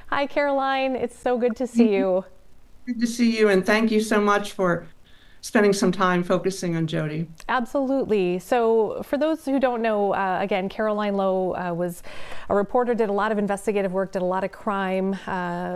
Hi, Caroline. It's so good to see you. Good to see you, and thank you so much for spending some time focusing on Jodi. Absolutely. So, for those who don't know, again, Caroline Lowe was a reporter, did a lot of investigative work, did a lot of crime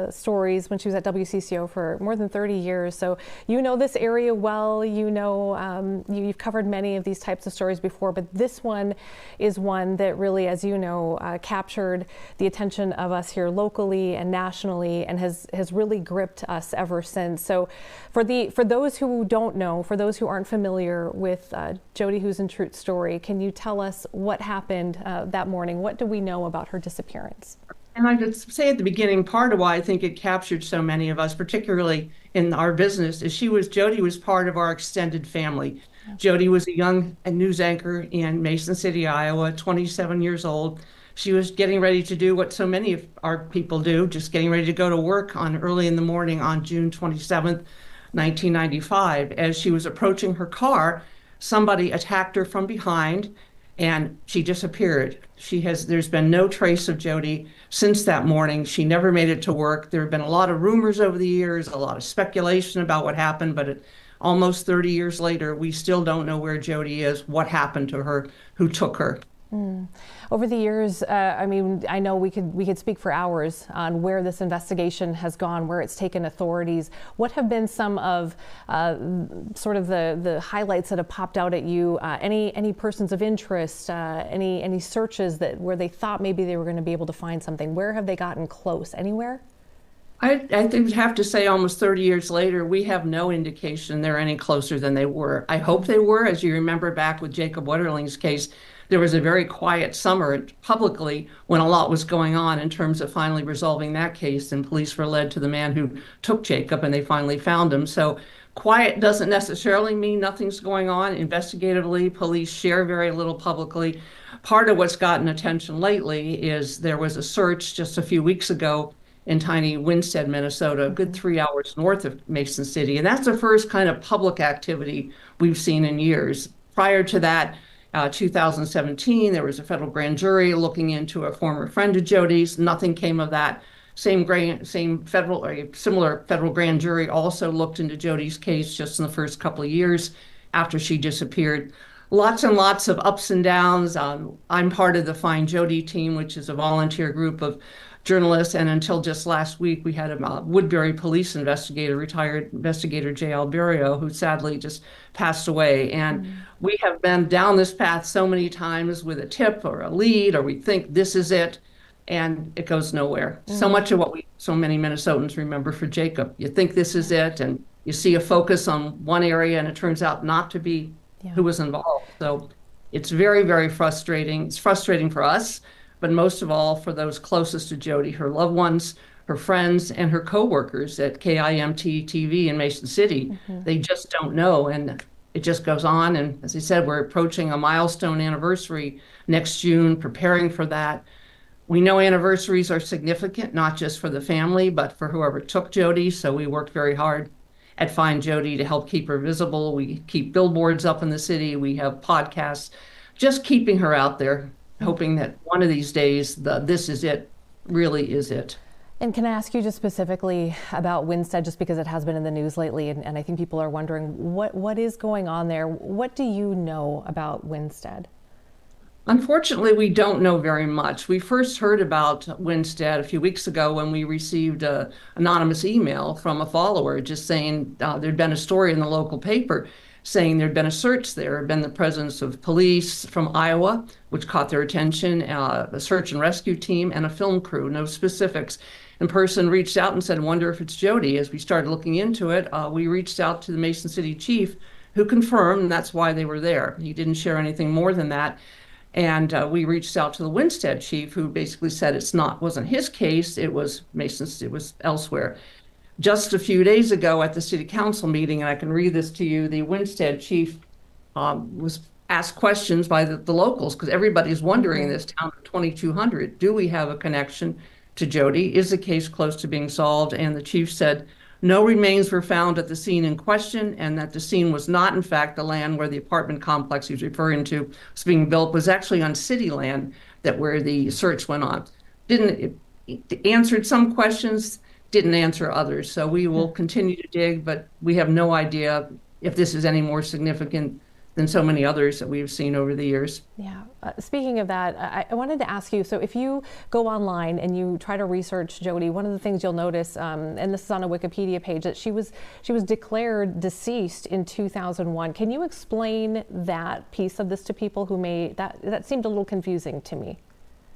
stories when she was at WCCO for more than 30 years. So, you know this area well. You know, you've covered many of these types of stories before, but this one is one that really, as you know, captured the attention of us here locally and nationally, and has really gripped us ever since. So, for those who don't know, for those who aren't familiar with Jodi Huisentruit's story, can you tell us what happened that morning? What do we know about her disappearance? And I could say at the beginning, part of why I think it captured so many of us, particularly in our business, is Jodi was part of our extended family. Jodi was a young news anchor in Mason City, Iowa, 27 years old. She was getting ready to do what so many of our people do, just getting ready to go to work on early in the morning on June 27th, 1995. As she was approaching her car, somebody attacked her from behind and she disappeared. There's been no trace of Jodi since that morning. She never made it to work. There have been a lot of rumors over the years, a lot of speculation about what happened, but almost 30 years later, we still don't know where Jodi is, what happened to her, who took her. Over the years, I mean, I know we could speak for hours on where this investigation has gone, where it's taken authorities. What have been some of sort of the highlights that have popped out at you? Any persons of interest? Any searches where they thought maybe they were going to be able to find something? Where have they gotten close? Anywhere? I think have to say almost 30 years later, we have no indication they're any closer than they were. I hope they were. As you remember back with Jacob Wetterling's case, there was a very quiet summer publicly when a lot was going on in terms of finally resolving that case, and police were led to the man who took Jacob, and they finally found him. So quiet doesn't necessarily mean nothing's going on. Investigatively, police share very little publicly. Part of what's gotten attention lately is there was a search just a few weeks ago in tiny Winstead, Minnesota, a good 3 hours north of Mason City. And that's the first kind of public activity we've seen in years. Prior to that, 2017, there was a federal grand jury looking into a former friend of Jodi's. Nothing came of that. Same federal, or a similar federal grand jury also looked into Jodi's case just in the first couple of years after she disappeared. Lots and lots of ups and downs. I'm part of the Find Jodi team, which is a volunteer group of journalists. And until just last week, we had a Woodbury police investigator, retired investigator Jay Alberio, who sadly just passed away. And we have been down this path so many times with a tip or a lead, or we think this is it, and it goes nowhere. So much of what so many Minnesotans remember for Jacob. You think this is it, and you see a focus on one area, and it turns out not to be who was involved. So it's very, very frustrating. It's frustrating for us, but most of all for those closest to Jodi, her loved ones, her friends, and her coworkers at KIMT-TV in Mason City. They just don't know, and it just goes on. And as I said, we're approaching a milestone anniversary next June, preparing for that. We know anniversaries are significant, not just for the family, but for whoever took Jodi. So we worked very hard at Find Jodi to help keep her visible. We keep billboards up in the city. We have podcasts, just keeping her out there, hoping that one of these days, this is it, really is it. And can I ask you just specifically about Winstead, just because it has been in the news lately, and I think people are wondering what is going on there? What do you know about Winstead? Unfortunately, we don't know very much. We first heard about Winstead a few weeks ago when we received an anonymous email from a follower just saying there'd been a story in the local paper saying there'd been a search there, had been the presence of police from Iowa, which caught their attention, a search and rescue team, and a film crew, no specifics. And person reached out and said, wonder if it's Jodi. As we started looking into it, we reached out to the Mason City chief, who confirmed that's why they were there. He didn't share anything more than that. And we reached out to the Winstead chief, who basically said wasn't his case, it was Mason's, it was elsewhere. Just a few days ago at the city council meeting, and I can read this to you, the Winstead chief was asked questions by the locals, because everybody's wondering in this town of 2,200, do we have a connection to Jodi? Is the case close to being solved? And the chief said, no remains were found at the scene in question, and that the scene was not, in fact, the land where the apartment complex he was referring to was being built, was actually on city land where the search went on. answered some questions, didn't answer others. So we will continue to dig, but we have no idea if this is any more significant than so many others that we've seen over the years. Yeah. Speaking of that, I wanted to ask you, so if you go online and you try to research Jodi, one of the things you'll notice, and this is on a Wikipedia page, that she was declared deceased in 2001. Can you explain that piece of this to people who that seemed a little confusing to me?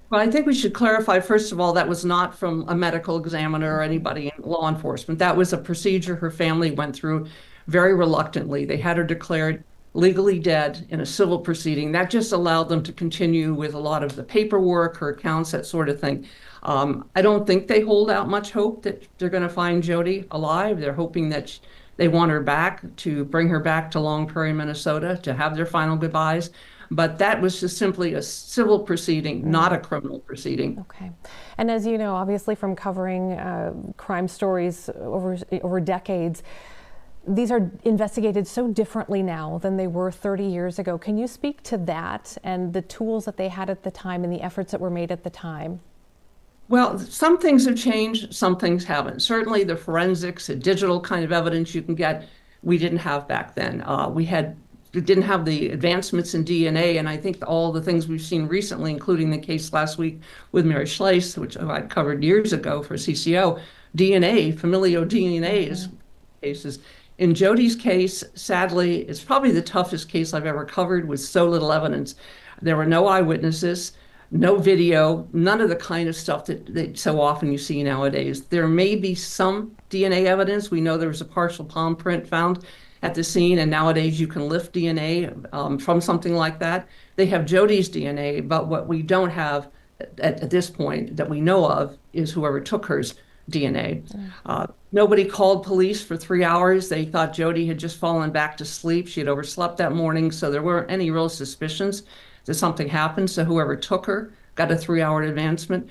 Well, I think we should clarify, first of all, that was not from a medical examiner or anybody in law enforcement. That was a procedure her family went through very reluctantly. They had her declared legally dead in a civil proceeding. That just allowed them to continue with a lot of the paperwork, her accounts, that sort of thing. I don't think they hold out much hope that they're going to find Jodi alive. They're hoping that they want her back, to bring her back to Long Prairie, Minnesota, to have their final goodbyes. But that was just simply a civil proceeding, not a criminal proceeding. Okay. And as you know, obviously from covering crime stories over decades, these are investigated so differently now than they were 30 years ago. Can you speak to that and the tools that they had at the time and the efforts that were made at the time? Well, some things have changed, some things haven't. Certainly the forensics, the digital kind of evidence you can get, we didn't have back then. We didn't have the advancements in DNA, and I think all the things we've seen recently, including the case last week with Mary Schleiss, which I'd covered years ago for CCO, DNA, familial DNA cases. In Jodi's case, sadly, it's probably the toughest case I've ever covered with so little evidence. There were no eyewitnesses, no video, none of the kind of stuff that so often you see nowadays. There may be some DNA evidence. We know there was a partial palm print found at the scene, and nowadays you can lift DNA from something like that. They have Jodi's DNA, but what we don't have at this point that we know of is whoever took her's DNA. Nobody called police for 3 hours. They thought Jodi had just fallen back to sleep. She had overslept that morning, so there weren't any real suspicions that something happened. So whoever took her got a 3-hour advancement.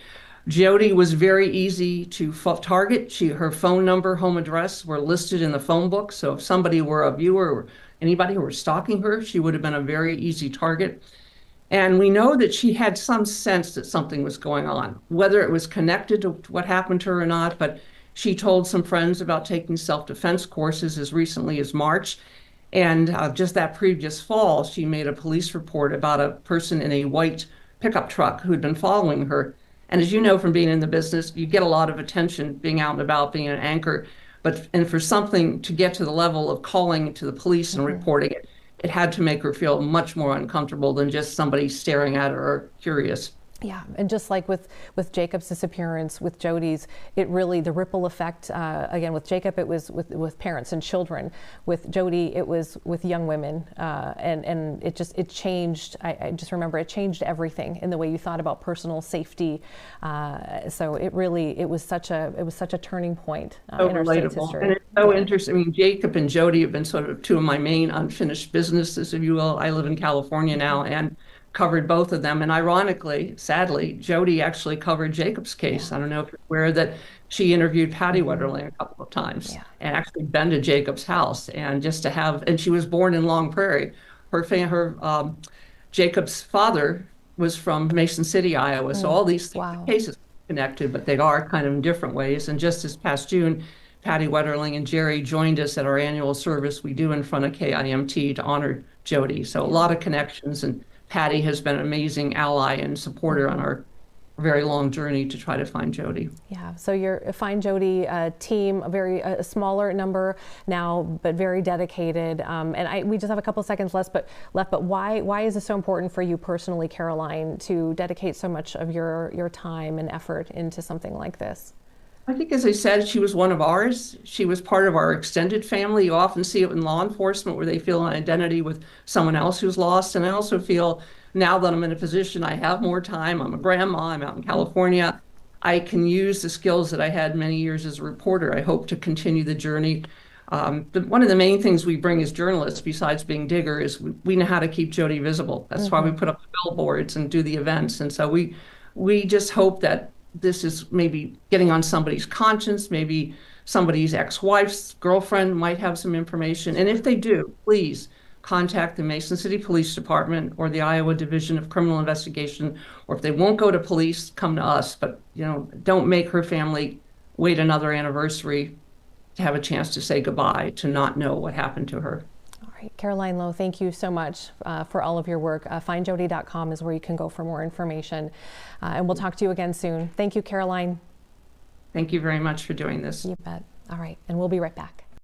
Jodi was very easy to target. Her phone number, home address were listed in the phone book. So if somebody were a viewer or anybody who were stalking her, she would have been a very easy target. And we know that she had some sense that something was going on, whether it was connected to what happened to her or not. But she told some friends about taking self-defense courses as recently as March. And just that previous fall, she made a police report about a person in a white pickup truck who had been following her. And as you know from being in the business, you get a lot of attention being out and about, being an anchor. And for something to get to the level of calling to the police and reporting it, it had to make her feel much more uncomfortable than just somebody staring at her or curious. Yeah, and just like with Jacob's disappearance, with Jodi's, it really, the ripple effect, again, with Jacob, it was with parents and children. With Jodi, it was with young women, and it changed. I just remember it changed everything in the way you thought about personal safety. So it was such a turning point in our state's history. And it's so interesting. I mean, Jacob and Jodi have been sort of two of my main unfinished businesses, if you will. I live in California now, and covered both of them. And ironically, sadly, Jodi actually covered Jacob's case. I don't know if you're aware that she interviewed Patty Wetterling a couple of times and actually been to Jacob's house. And just to have, and she was born in Long Prairie. Jacob's father was from Mason City, Iowa. So all these cases are connected, but they are kind of in different ways. And just this past June, Patty Wetterling and Jerry joined us at our annual service we do in front of KIMT to honor Jodi. So a lot of connections, and Patty has been an amazing ally and supporter on our very long journey to try to find Jodi. Yeah, so your Find Jodi team, a smaller number now, but very dedicated. And we just have a couple seconds left, but why is it so important for you personally, Caroline, to dedicate so much of your time and effort into something like this? I think, as I said, she was one of ours. She was part of our extended family. You often see it in law enforcement where they feel an identity with someone else who's lost. And I also feel now that I'm in a position, I have more time. I'm a grandma. I'm out in California. I can use the skills that I had many years as a reporter. I hope to continue the journey. One of the main things we bring as journalists, besides being digger, is we know how to keep Jodi visible. That's why we put up the billboards and do the events. And so we just hope that this is maybe getting on somebody's conscience, maybe somebody's ex-wife's girlfriend might have some information. And if they do, please contact the Mason City Police Department or the Iowa Division of Criminal Investigation, or if they won't go to police, come to us. But, don't make her family wait another anniversary to have a chance to say goodbye, to not know what happened to her. All right, Caroline Lowe, thank you so much for all of your work. Findjodi.com is where you can go for more information. And we'll talk to you again soon. Thank you, Caroline. Thank you very much for doing this. You bet. All right, and we'll be right back.